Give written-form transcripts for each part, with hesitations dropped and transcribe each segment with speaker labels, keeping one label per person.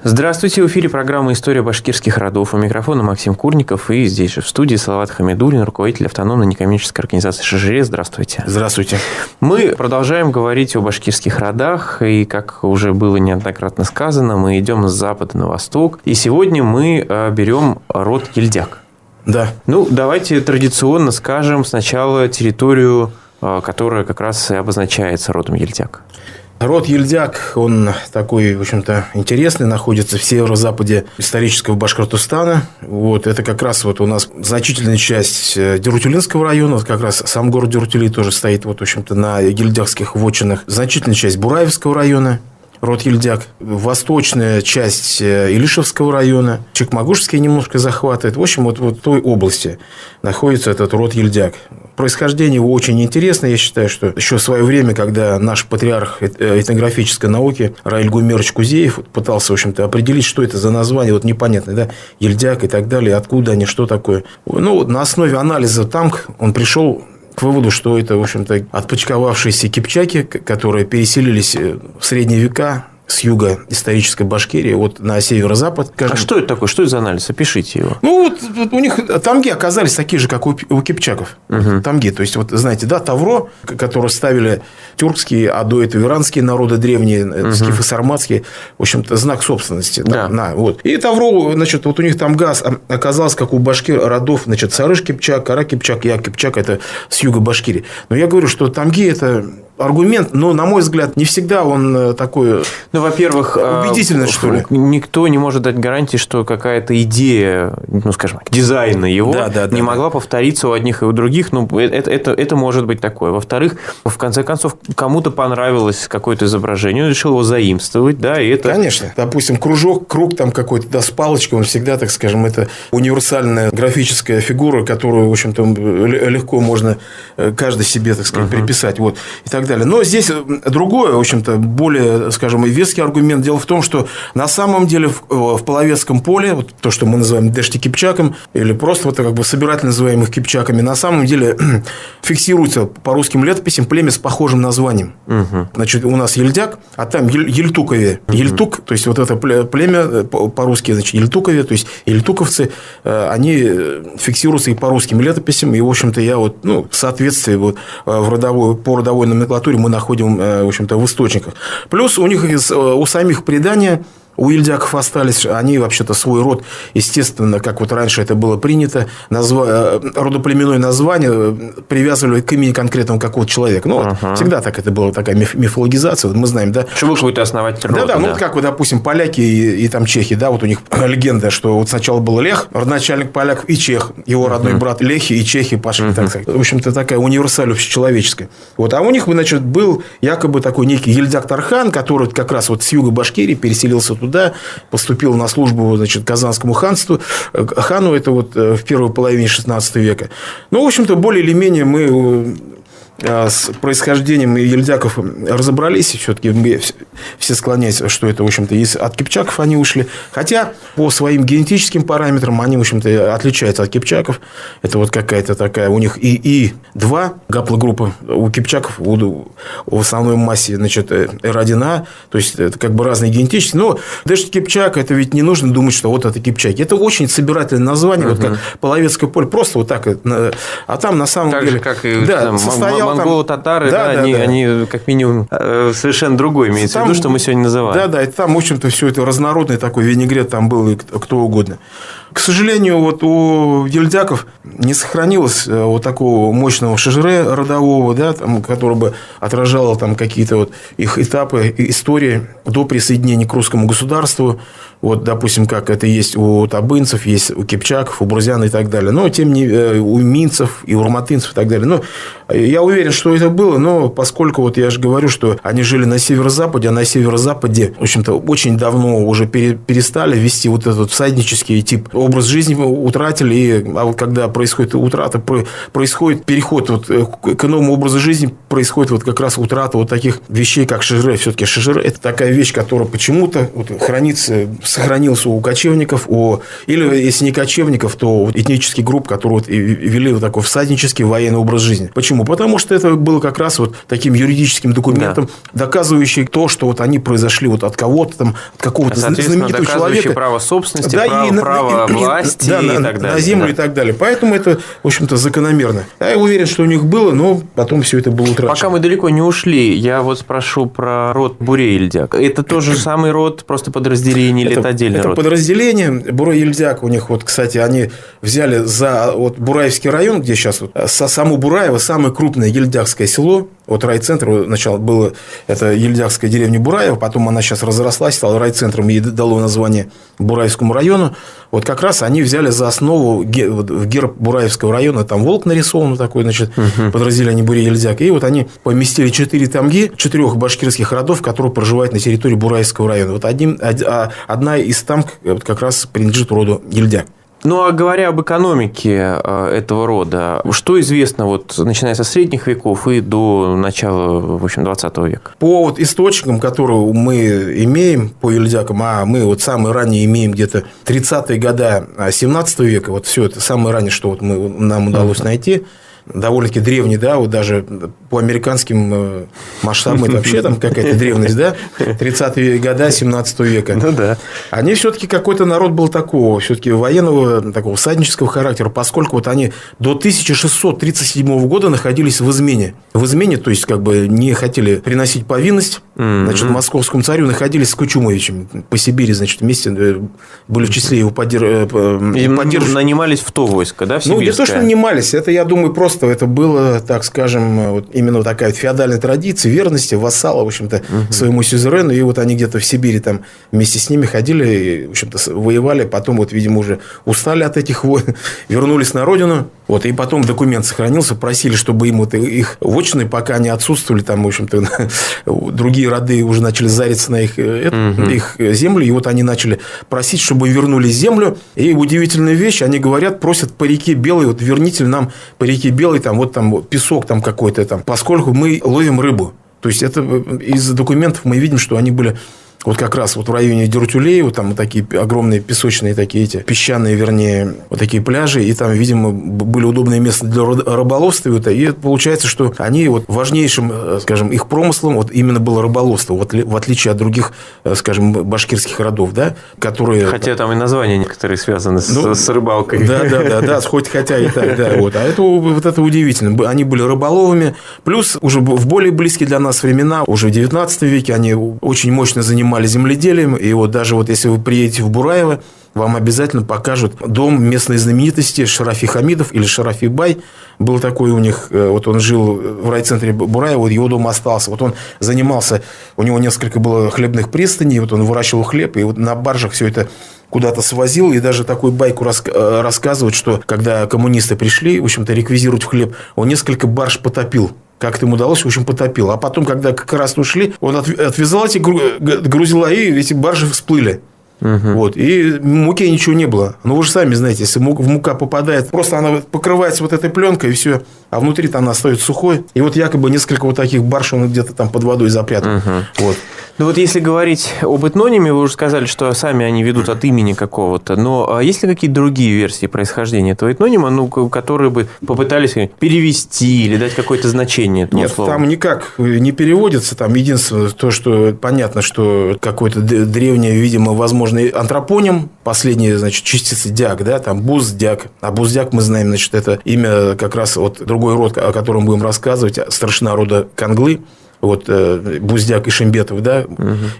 Speaker 1: Здравствуйте, в эфире программа «История башкирских родов». У микрофона Максим Курников и здесь же в студии Салават Хамидуллин, руководитель автономной некоммерческой организации «Шажире». Здравствуйте.
Speaker 2: Здравствуйте.
Speaker 1: Мы продолжаем говорить о башкирских родах, и, как уже было неоднократно сказано, мы идем с запада на восток, и сегодня мы берем род Ельдяк.
Speaker 2: Да.
Speaker 1: Давайте традиционно скажем сначала территорию, которая как раз и обозначается родом Ельдяк.
Speaker 2: Род Ельдяк, он такой, в общем-то, интересный, находится в северо-западе исторического Башкортостана. Это как раз у нас значительная часть Дюртюлинского района, как раз сам город Дюртюли тоже стоит, в общем-то, на ельдякских вотчинах. Значительная часть Бураевского района, род Ельдяк. Восточная часть Илишевского района. Чекмагушский немножко захватывает. В общем, в той области находится этот род Ельдяк. Происхождение его очень интересно. Я считаю, что еще в свое время, когда наш патриарх этнографической науки Раиль Гумерович Кузеев пытался, в общем-то, определить, что это за название, непонятно, да, Ельдяк и так далее, откуда они, что такое. На основе анализа там он пришел к выводу, что это, в общем-то, отпочковавшиеся кипчаки, которые переселились в средние века с юга исторической Башкирии на северо-запад.
Speaker 1: А что это такое? Что это за анализ? Опишите его.
Speaker 2: У них тамги оказались такие же, как у кипчаков. Угу. Тамги. То есть, знаете, да, тавро, которое ставили тюркские, а до этого иранские народы древние, скифы, сарматские, в общем-то, знак собственности.
Speaker 1: Да.
Speaker 2: И тавро, значит, у них там газ оказалось, как у башкир родов, значит, Сарыш-Кипчак, Кара-Кипчак, Я-Кипчак, это с юга Башкирии. Но я говорю, что тамги – это аргумент, но, на мой взгляд, не всегда он такой
Speaker 1: во-первых,
Speaker 2: убедительный, что ли.
Speaker 1: Никто не может дать гарантии, что какая-то идея, скажем так, дизайна его не могла повториться у одних и у других. Это может быть такое. Во-вторых, в конце концов, кому-то понравилось какое-то изображение, он решил его заимствовать, да, и это...
Speaker 2: Конечно. Допустим, кружок, круг там какой-то, да, с палочкой, он всегда, так скажем, это универсальная графическая фигура, которую, в общем-то, легко можно каждый себе, так сказать, приписать. И так далее. Но здесь другое, в общем-то, более, скажем, веский аргумент. Дело в том, что на самом деле в Половецком поле, то, что мы называем Дешти-Кипчаком, или просто собирательно называем их кипчаками, на самом деле фиксируется по русским летописям племя с похожим названием. Значит, у нас Ельдяк, а там Ельтукове. Ельтук, то есть, это племя по-русски, значит, Ельтукове, то есть, ельтуковцы, они фиксируются и по русским летописям, и, в общем-то, я в соответствии по родовой номенклатуре мы находим, в общем-то, в источниках. Плюс у них у самих предания, у ельдяков остались, они вообще-то свой род, естественно, как раньше это было принято, родоплеменное название привязывали к имени конкретного какого-то человека. Всегда так это была такая мифологизация, мы знаем, да.
Speaker 1: Что был какой-то основатель рода.
Speaker 2: Да. Как, допустим, поляки и там чехи, да, у них легенда, что сначала был Лех, родоначальник поляков, и чех, его родной брат Лехи, и чехи пошли, так сказать. В общем-то, такая универсаль общечеловеческая. А у них, значит, был якобы такой некий Ельдяк-Тархан, который как раз с юга Башкирии переселился туда, поступил на службу, значит, Казанскому ханству, хану, это в первой половине XVI века. В общем-то, более или менее мы с происхождением ельдяков разобрались, и все-таки все склоняются, что это, в общем-то, от кипчаков они ушли. Хотя по своим генетическим параметрам они, в общем-то, отличаются от кипчаков. Это какая-то такая у них И2 гаплогруппа у кипчаков в основной массе, значит, R1A, то есть это разные генетические. Но даже кипчак, это ведь не нужно думать, что это кипчаки. Это очень собирательное название, как Половецкое поле, просто так. А там на самом
Speaker 1: так
Speaker 2: деле...
Speaker 1: же, как и монголо-татары, они как минимум совершенно другое имеется в виду, что мы сегодня называем.
Speaker 2: Да, и там, в общем-то, все это разнородный такой винегрет, там был и кто угодно. К сожалению, у ельдяков не сохранилось такого мощного шажире родового, да, который бы отражал какие-то их этапы истории до присоединения к русскому государству. Допустим, как это есть у табынцев, есть у кипчаков, у бурзян и так далее. Но тем не у минцев и урматынцев и так далее. Но я уверен, что это было, но поскольку я же говорю, что они жили на северо-западе, а на северо-западе, в общем-то, очень давно уже перестали вести этот всаднический тип образ жизни утратили, а вот когда происходит утрата, происходит переход вот к иному образу жизни, происходит вот как раз утрата вот таких вещей, как шежре. Все-таки шежре – это такая вещь, которая почему-то вот сохранился у кочевников, или если не кочевников, то вот этнических групп, которые вот вели вот такой всаднический военный образ жизни. Почему? Потому что это было как раз вот таким юридическим документом, доказывающим то, что вот они произошли вот от кого-то там, от какого-то знаменитого человека.
Speaker 1: Право собственности, право власти и так далее.
Speaker 2: На землю и так далее. Поэтому это, в общем-то, закономерно. Я уверен, что у них было, но потом все это было утрачено.
Speaker 1: Пока мы далеко не ушли, я вот спрошу про род Буре-Ельдяк. Это тот же самый род, просто подразделение или это отдельный род?
Speaker 2: Это подразделение. Буре-Ельдяк у них, вот, кстати, они взяли за вот Бураевский район, где сейчас вот, само Бураево, самое крупное ельдякское село. Вот райцентр сначала было, это ельдякская деревня Бураево, потом она сейчас разрослась, стала райцентром и дало название Бураевскому району. Вот как раз они взяли за основу в герб Бураевского района, там волк нарисован такой, значит, подразделение Буре-Ельдяк. И вот они поместили 4 тамги 4 башкирских родов, которые проживают на территории Бураевского района. Вот одна из тамг как раз принадлежит роду Ельдяк.
Speaker 1: Ну, а говоря об экономике этого рода, что известно, вот, начиная со средних веков и до начала, в общем, 20 века?
Speaker 2: По вот источникам, которые мы имеем по ельдякам, а мы вот самые ранние имеем где-то 30-е годы 17 века, вот все это самое раннее, что вот нам удалось найти, довольно-таки древний, да, вот даже по американским масштабам это вообще там какая-то древность, да, 30-е годы 17 века.
Speaker 1: Ну да.
Speaker 2: Они все-таки какой-то народ был такого, все-таки военного, такого всаднического характера, поскольку вот они до 1637 года находились в измене. В измене, то есть, как бы не хотели приносить повинность, значит, московскому царю, находились с Кучумовичем по Сибири, значит, вместе были в числе его поддерживающих.
Speaker 1: Нанимались в то войско, да, в сибирское?
Speaker 2: Ну, не то, что нанимались, это, я думаю, просто это было, так скажем, вот именно такая феодальная традиция верности вассала, в общем-то, своему сюзерену. И вот они где-то в Сибири там вместе с ними ходили, и, в общем-то, воевали. Потом, вот, видимо, уже устали от этих войн, вернулись на родину. Вот, и потом документ сохранился, просили, чтобы им вот их вотчины, пока они отсутствовали, там, в общем-то, другие роды уже начали зариться на их землю. И вот они начали просить, чтобы им вернули землю. И удивительная вещь, они говорят, просят по реке Белой, вот верните нам по реке Белой, там, вот там песок там какой-то там, поскольку мы ловим рыбу. То есть, это из документов мы видим, что они были вот как раз вот в районе Дюртюлей, вот там вот такие огромные песочные такие эти песчаные, вернее, вот такие пляжи, и там, видимо, были удобные места для рыболовства, и получается, что они вот важнейшим, скажем, их промыслом вот именно было рыболовство, вот в отличие от других, скажем, башкирских родов, да, которые...
Speaker 1: Хотя там и названия некоторые связаны с рыбалкой.
Speaker 2: Да, хоть хотя и так, да, вот. А это вот это удивительно. Они были рыболовами, плюс уже в более близкие для нас времена, уже в 19 веке они очень мощно занимались земледелием, и вот даже вот если вы приедете в Бураево, вам обязательно покажут дом местной знаменитости Шарафи Хамидов или Шарафи Бай. Был такой у них, вот он жил в райцентре Бураева, вот его дом остался. Вот он занимался, у него несколько было хлебных пристаней, вот он выращивал хлеб, и вот на баржах все это куда-то свозил, и даже такую байку рассказывают, что когда коммунисты пришли, в общем-то, реквизировать хлеб, он несколько барж потопил. Как это ему удалось, в общем, потопил. А потом, когда как раз ушли, он отвязал эти грузила, и эти баржи всплыли. Вот. И муки ничего не было. Но вы же сами знаете, если мука попадает, просто она покрывается вот этой пленкой, и все. А внутри-то она остается сухой. И вот якобы несколько вот таких барж он где-то там под водой запрятал. Вот.
Speaker 1: Ну, вот если говорить об этнониме, вы уже сказали, что сами они ведут от имени какого-то. Но есть ли какие-то другие версии происхождения этого этнонима, ну, которые бы попытались перевести или дать какое-то значение этому слову?
Speaker 2: Нет, там никак не переводится. Там единственное то, что понятно, что какой-то древний, видимо, возможный антропоним, последняя, значит, частица дяк, да, там Буздяк. А Буздяк, мы знаем, значит, это имя как раз вот другой род, о котором будем рассказывать, старшина рода Канглы. Вот Буздяк и Шембетов, да,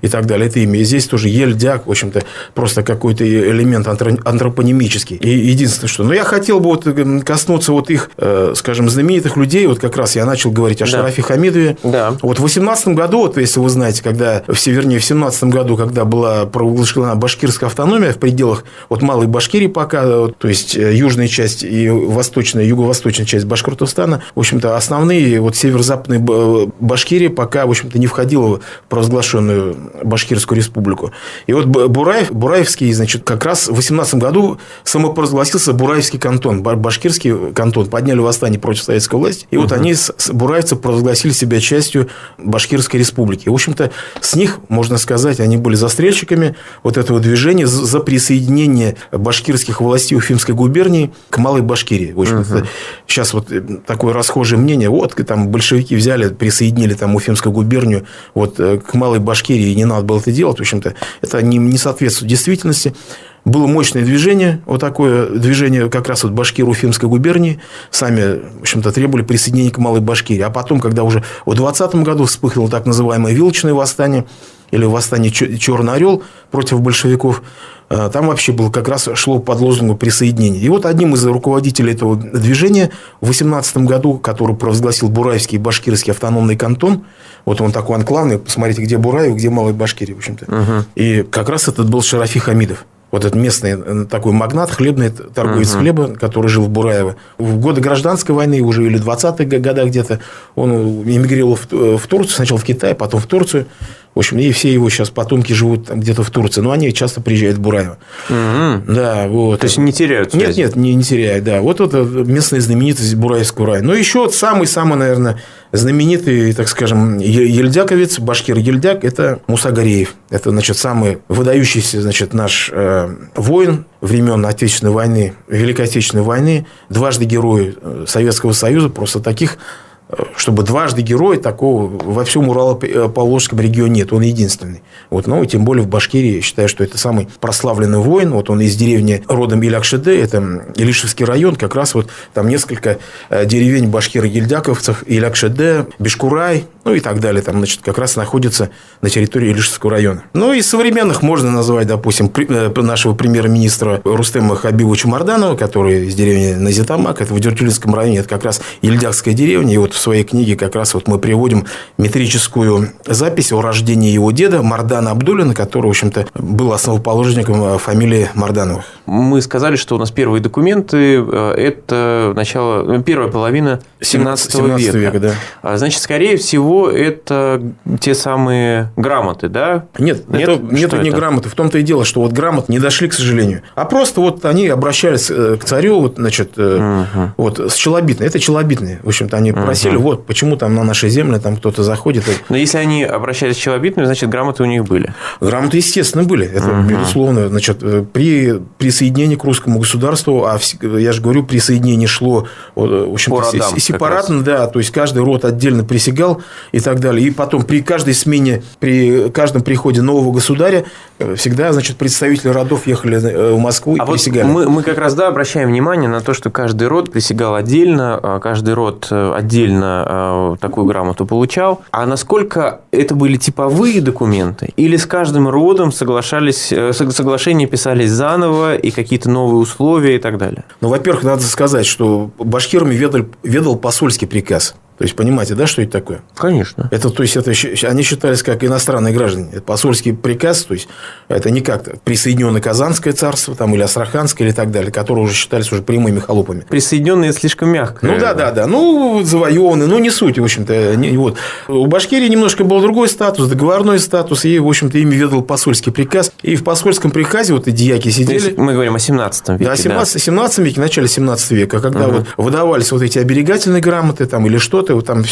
Speaker 2: и так далее. Это имя. И здесь тоже Ельдяк, в общем-то, просто какой-то элемент антропонимический. И единственное, что... Но я хотел бы вот коснуться вот их, скажем, знаменитых людей. Вот как раз я начал говорить о Шарафе Хамидове.
Speaker 1: Да.
Speaker 2: Вот в 18 году, вот, если вы знаете, когда, вернее, в 17 году, когда была провозглашена башкирская автономия в пределах вот Малой Башкирии пока, вот, то есть южная часть и юго-восточная часть Башкортостана, в общем-то, основные вот северо-западные Башкирии Башкирия пока, в общем-то, не входила в провозглашенную Башкирскую республику. И вот Бураевский, значит, как раз в 18 году самопровозгласился Бураевский кантон, Башкирский кантон. Подняли восстание против советской власти. И вот они, бураевцы, провозгласили себя частью Башкирской республики. И, в общем-то, с них, можно сказать, они были застрельщиками вот этого движения за присоединение башкирских властей Уфимской губернии к Малой Башкирии. В общем-то, сейчас вот такое расхожее мнение, вот там большевики взяли, присоединили там Уфимскую губернию вот к Малой Башкирии, и не надо было это делать. В общем-то, это не соответствует действительности. Было мощное движение, вот такое движение как раз вот Башкиро-Уфимской губернии. Сами, в общем-то, требовали присоединения к Малой Башкирии. А потом, когда уже в 20 году вспыхнуло так называемое Вилочное восстание, или восстание Черный Орел против большевиков, там вообще было как раз шло под лозунгом присоединения. И вот одним из руководителей этого движения в 18 году, который провозгласил Бураевский и Башкирский автономный кантон, вот он такой анклавный, посмотрите, где Бураев, где Малая Башкирия, в общем-то. И как раз этот был Шарафи Хамидов. Вот этот местный такой магнат, хлебный торговец хлеба, который жил в Бураево. В годы гражданской войны, уже или 20-х годах где-то, он эмигрировал в Турцию, сначала в Китай, потом в Турцию. В общем, и все его сейчас потомки живут там где-то в Турции, но они часто приезжают в Бураево. Да, вот.
Speaker 1: То есть не теряют связи?
Speaker 2: Нет, не теряют, да. Вот это местная знаменитость Бураевского района. Но еще самый-самый, наверное, знаменитый, так скажем, ельдяковец, башкир-ельдяк, это Муса Гареев. Это, значит, самый выдающийся, значит, наш воин времен Отечественной войны, Великой Отечественной войны, дважды герой Советского Союза, просто таких, чтобы дважды герой, такого во всем Урало-Поволжском регионе нет, он единственный. Вот, ну, и тем более в Башкирии, я считаю, что это самый прославленный воин. Вот он из деревни родом Илякшеде, это Илишевский район, как раз вот там несколько деревень башкир-ельдяковцев, Илякшеде, Бешкурай, ну и так далее, там, значит, как раз находится на территории Илишевского района. Ну, из современных можно назвать, допустим, нашего премьер-министра Рустема Хабибовича Марданова, который из деревни Назитамак, это в Дюртюлинском районе, это как раз ельдякская деревня, и вот в своей книге как раз вот мы приводим метрическую запись о рождении его деда Мардана Абдуллина, который, в общем-то, был основоположником фамилии Мардановых.
Speaker 1: Мы сказали, что у нас первые документы – это первая половина 17 века. Да. Значит, скорее всего, это те самые грамоты, да?
Speaker 2: Нет, это не грамоты. В том-то и дело, что вот грамоты не дошли, к сожалению. А просто вот они обращались к царю, вот, значит, вот, с челобитной. Это челобитные. В общем-то, они просили, вот, почему там на нашей земле там кто-то заходит. Но
Speaker 1: если они обращались с челобитными, значит, грамоты у них были?
Speaker 2: Грамоты, естественно, были. Это, безусловно. Значит, при присоединении к русскому государству, а я же говорю, присоединение шло, в общем-то, сепаратно, да, то есть каждый род отдельно присягал и так далее. И потом при каждой смене, при каждом приходе нового государя всегда, значит, представители родов ехали в Москву и присягали.
Speaker 1: Вот мы как раз, да, обращаем внимание на то, что каждый род присягал отдельно, каждый род отдельно такую грамоту получал. А насколько это были типовые документы? Или с каждым родом соглашения писались заново и какие-то новые условия и так далее?
Speaker 2: Ну, во-первых, надо сказать, что башкирами ведал посольский приказ. То есть, понимаете, да, что это такое?
Speaker 1: Конечно.
Speaker 2: То есть, они считались как иностранные граждане. Это посольский приказ, то есть, это не как присоединенное Казанское царство там, или Астраханское или так далее, которые уже считались уже прямыми холопами.
Speaker 1: Присоединенные слишком мягко.
Speaker 2: Ну, да. Ну, завоеванные, ну, не суть, в общем-то. Вот. У Башкирии немножко был другой статус, договорной статус, и, в общем-то, ими ведал посольский приказ. И в посольском приказе вот и дьяки сидели.
Speaker 1: Мы говорим о 17 веке.
Speaker 2: Да, 17 веке, начале 17 века, когда вот выдавались вот эти оберегательные грамоты там, или что-то, вот там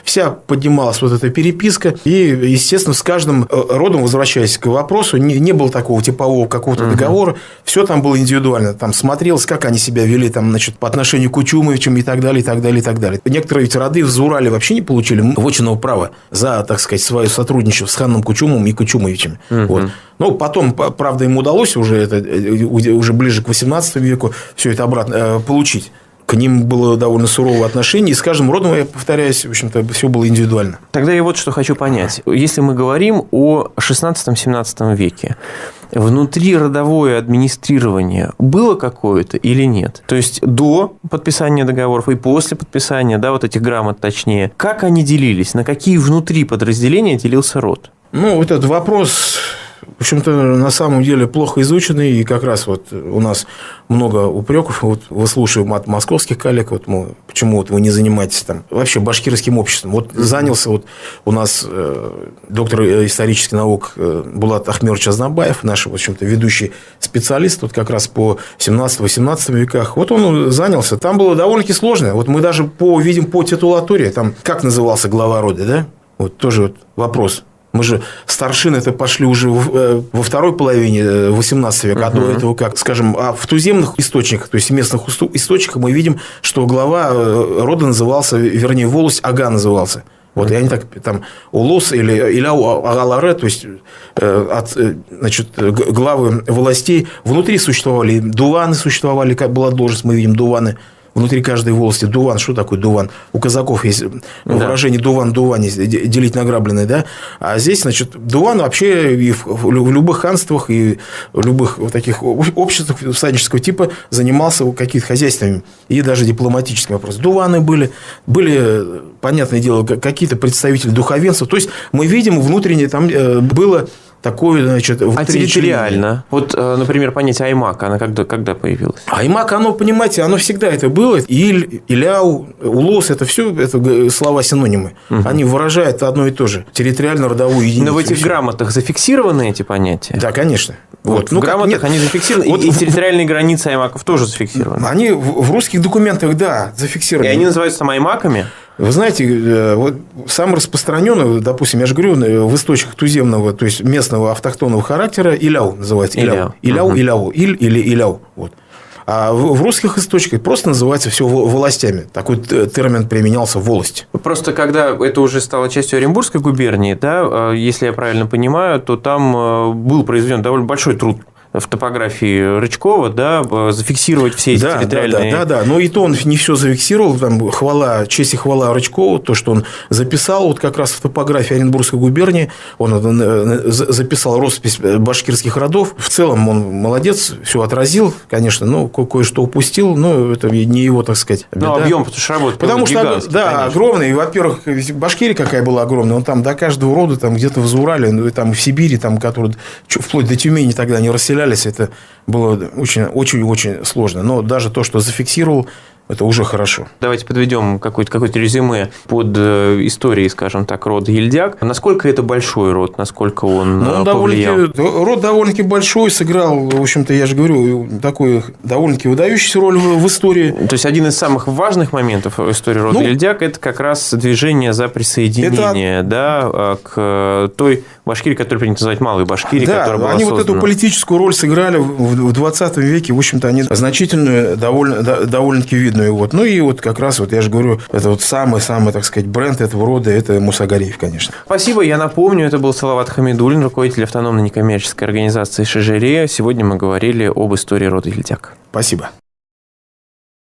Speaker 2: вся поднималась вот эта переписка, и, естественно, с каждым родом, возвращаясь к вопросу, не было такого типового какого-то договора, все там было индивидуально, там смотрелось, как они себя вели там, значит, по отношению к Кучумовичам и так далее, и так далее, и так далее. Некоторые ведь роды в Урале вообще не получили вотчинного права за, так сказать, свое сотрудничество с ханом Кучумовым и Кучумовичами. Вот. Ну, потом, правда, им удалось уже ближе к 18 веку все это обратно получить. К ним было довольно суровое отношение, и с каждым родом, я повторяюсь, в общем-то, все было индивидуально.
Speaker 1: Тогда я вот что хочу понять. Если мы говорим о 16-17 веке, внутриродовое администрирование было какое-то или нет? То есть, до подписания договоров и после подписания, да, вот этих грамот точнее, как они делились? На какие внутри подразделения делился род?
Speaker 2: Ну, вот этот вопрос в общем-то, на самом деле плохо изученный, и как раз вот у нас много упреков, вот выслушиваем от московских коллег, вот, почему вот вы не занимаетесь там вообще башкирским обществом. Вот занялся вот у нас доктор исторических наук Булат Ахмерович Азнабаев, наш, в общем-то, ведущий специалист, вот как раз по 17-18 веках. Вот он занялся. Там было довольно-таки сложно. Вот мы даже видим по титулатуре, там как назывался глава рода, да? Вот тоже вот вопрос. Мы же старшины-то пошли уже во второй половине 18 века, а до этого как? Скажем, в туземных источниках, то есть местных источниках мы видим, что глава рода назывался, вернее, волость Ага назывался. Вот, и они так, там, Улус или Агаларе, то есть, значит, главы властей, внутри существовали дуваны, существовали, как была должность, мы видим дуваны. Внутри каждой волости дуван. Что такое дуван? У казаков есть выражение дуван-дуване, делить награбленное, да? А здесь, значит, дуван вообще и в любых ханствах, и в любых вот таких обществах всаднического типа занимался какими-то хозяйственными и даже дипломатическими вопросами. Дуваны были, понятное дело, какие-то представители духовенства. То есть, мы видим, внутренне там было... Такое, значит,
Speaker 1: а территориально? Вот, например, понятие аймак, она когда появилась?
Speaker 2: Аймак, оно, понимаете, оно всегда это было. Иль, Иляу, Улос, это все это слова-синонимы. Они выражают одно и то же. Территориально-родовую единицу.
Speaker 1: Но в этих грамотах зафиксированы эти понятия?
Speaker 2: Да, конечно.
Speaker 1: Вот. В грамотах они зафиксированы. Вот, и территориальные границы аймаков тоже зафиксированы.
Speaker 2: Они в русских документах, да, зафиксированы.
Speaker 1: И они называются там аймаками?
Speaker 2: Вы знаете, вот самый распространенный, допустим, я же говорю, в источниках туземного, то есть местного автохтонного характера, Иляу называется. Иляу, Иль или Иляу. Вот. А в русских источниках просто называется все властями. Такой термин применялся — волость.
Speaker 1: Просто когда это уже стало частью Оренбургской губернии, да, если я правильно понимаю, то там был произведен довольно большой труд в топографии Рычкова, да, зафиксировать все эти территориальные...
Speaker 2: Да. Но и то он не все зафиксировал. Там честь и хвала Рычкову, то, что он записал вот как раз в топографии Оренбургской губернии. Он записал роспись башкирских родов. В целом он молодец, все отразил, конечно, но кое-что упустил, но это не его, так сказать, беда.
Speaker 1: Ну, объем, потому что работа
Speaker 2: гигантский, да, огромный. И, во-первых, Башкирия какая была огромная, он там до каждого рода, там где-то в Заурале, ну, и там в Сибири, там, которые вплоть до Тюмени тогда не расселялись, это было очень-очень сложно. Но даже то, что зафиксировал, это уже хорошо.
Speaker 1: Давайте подведем какое-то резюме под историей, скажем так, рода Ельдяк. Насколько это большой род? Насколько он повлиял?
Speaker 2: Род довольно-таки большой, сыграл, в общем-то, я же говорю, такую довольно-таки выдающуюся роль в истории.
Speaker 1: То есть, один из самых важных моментов в истории рода Ельдяк – это как раз движение за присоединение к той Башкирии, которую принято называть Малой Башкирией, которая была создана.
Speaker 2: Вот эту политическую роль сыграли в 20 веке. В общем-то, они значительную, довольно-таки видно. Вот. Ну и вот как раз, вот я же говорю, это вот самый, так сказать, бренд этого рода, это Мусагариев, конечно.
Speaker 1: Спасибо. Я напомню, это был Салават Хамидуллин, руководитель автономной некоммерческой организации «Шежире». Сегодня мы говорили об истории рода Ельдяк.
Speaker 2: Спасибо.